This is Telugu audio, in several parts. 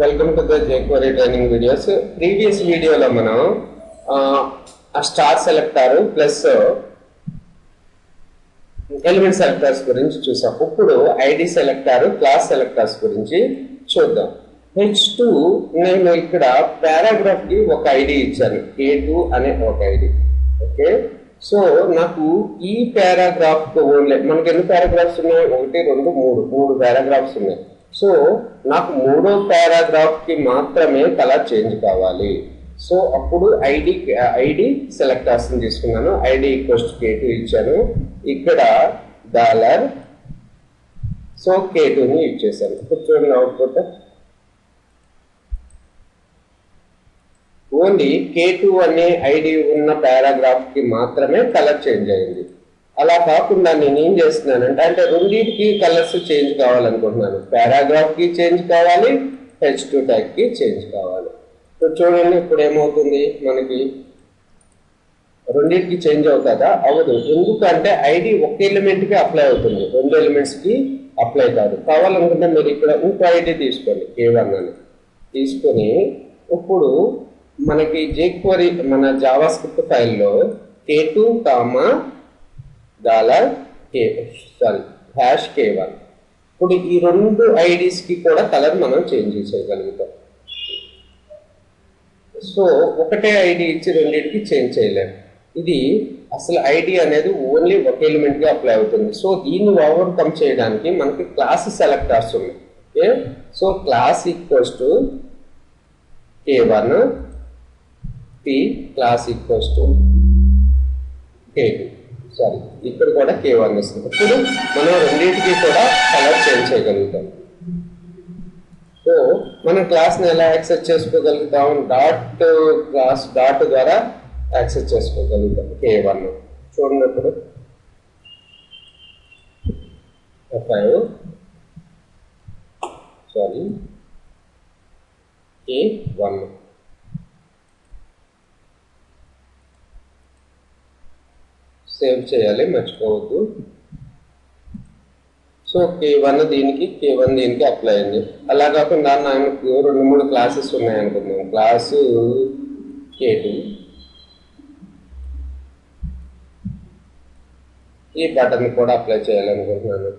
Welcome to the jQuery training videos. Previous video lo manam a star selector plus element selectors gurinchi chusam. Ippudu id selector class selectors gurinchi chuddam. H2 nenu ikkada paragraph ki oka id ichchanu k2 ane oka id. Okay, so నాకు ఈ పారాగ్రాఫ్ కు ఓన్లీ మనకి ఎన్ని పారాగ్రాఫ్స్ ఉన్నాయి 1 2 3 పారాగ్రాఫ్స్ ఉన్నాయి. సో నాకు మూడో పారాగ్రాఫ్ కి మాత్రమే కలర్ చేంజ్ కావాలి. సో అప్పుడు ఐడి సెలెక్టర్స్ ని తీసుకున్నాను. ఐడి ఈక్వల్స్ k2 ఇచ్చాను. ఇక్కడ డాలర్ సో k2 ని యూజ్ చేశాను. ఇప్పుడు చూడండి అవుట్పుట్ ఓన్లీ k2 అనే ఐడి ఉన్న పారాగ్రాఫ్ కి మాత్రమే కలర్ చేంజ్ అయింది. అలా కాకుండా నేను ఏం చేస్తున్నానంటే అంటే రెండింటికి కలర్స్ చేంజ్ కావాలనుకుంటున్నాను. పారాగ్రాఫ్ కి చేంజ్ కావాలి, H2 ట్యాగ్ కి చేంజ్ కావాలి. సో చూడండి ఇప్పుడు ఏమవుతుంది, మనకి రెండింటికి చేంజ్ అవుతుందా? అవ్వదు. ఎందుకంటే ఐడి ఒక ఎలిమెంట్ కి అప్లై అవుతుంది, రెండు ఎలిమెంట్స్ కి అప్లై కాదు. కావాలనుకుంటే మీరు ఇక్కడ ఇంకో ఐడి తీసుకోండి, k1 అని తీసుకొని ఇప్పుడు మనకి jQuery మన జావా స్క్రిప్ట్ ఫైల్లో k2 $k1 ఇప్పుడు ఈ రెండు ఐడీస్ కి కూడా కలర్ మనం చేంజ్ చేయగలుగుతాం. సో ఒకటే ఐడి ఇచ్చి రెండింటికి చేంజ్ చేయలేము. ఇది అసలు ఐడి అనేది ఓన్లీ ఒక ఎలిమెంట్ కి అప్లై అవుతుంది. సో దీన్ని ఓవర్కమ్ చేయడానికి మనకి క్లాస్ సెలెక్టర్స్ ఉన్నాయి. Okay, so class equals to k1 p class equals to k2. Sorry, ఇక్కడ కూడా k1 వస్తుంది. ఇప్పుడు మనం రెండింటికి కూడా కలర్ చేంజ్ చేయగలుగుతాం. సో మనం క్లాస్ని ఎలా యాక్సెస్ చేసుకోగలుగుతాం? క్లాస్ డాట్ ద్వారా యాక్సెస్ చేసుకోగలుగుతాం k1. చూడండి ఇప్పుడు k1 సేవ్ చేయాలి, మర్చిపోవద్దు. సో k1 దీనికి అప్లై అయింది. అలా కాకుండా నాకు 2-3 క్లాసెస్ ఉన్నాయి అనుకుందాం. క్లాసు k2 ఈ బటన్ కూడా అప్లై చేయాలనుకుంటున్నాను.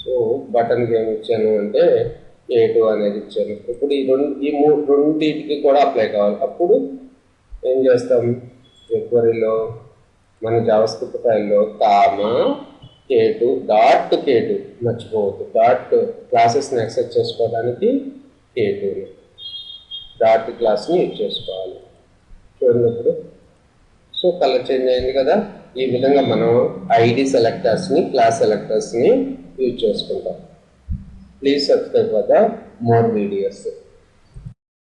సో బటన్కి ఏమి ఇచ్చాను అంటే k2 అనేది ఇచ్చాను. ఇప్పుడు ఈ రెండింటికి కూడా అప్లై కావాలి. అప్పుడు ఏం చేస్తాం, jQueryలో మన జావాస్క్రిప్ట్ ఫైల్లో k2 మర్చిపోవద్దు. క్లాసెస్ని యాక్సెస్ చేసుకోవడానికి k2 డాట్ క్లాస్ని యూజ్ చేసుకోవాలి. చూడండి సో కలర్ చేంజ్ అయింది కదా. ఈ విధంగా మనం ఐడి సెలెక్టర్స్ని క్లాస్ సెలెక్టర్స్ని యూజ్ చేసుకుంటాం. Please subscribe for the more videos.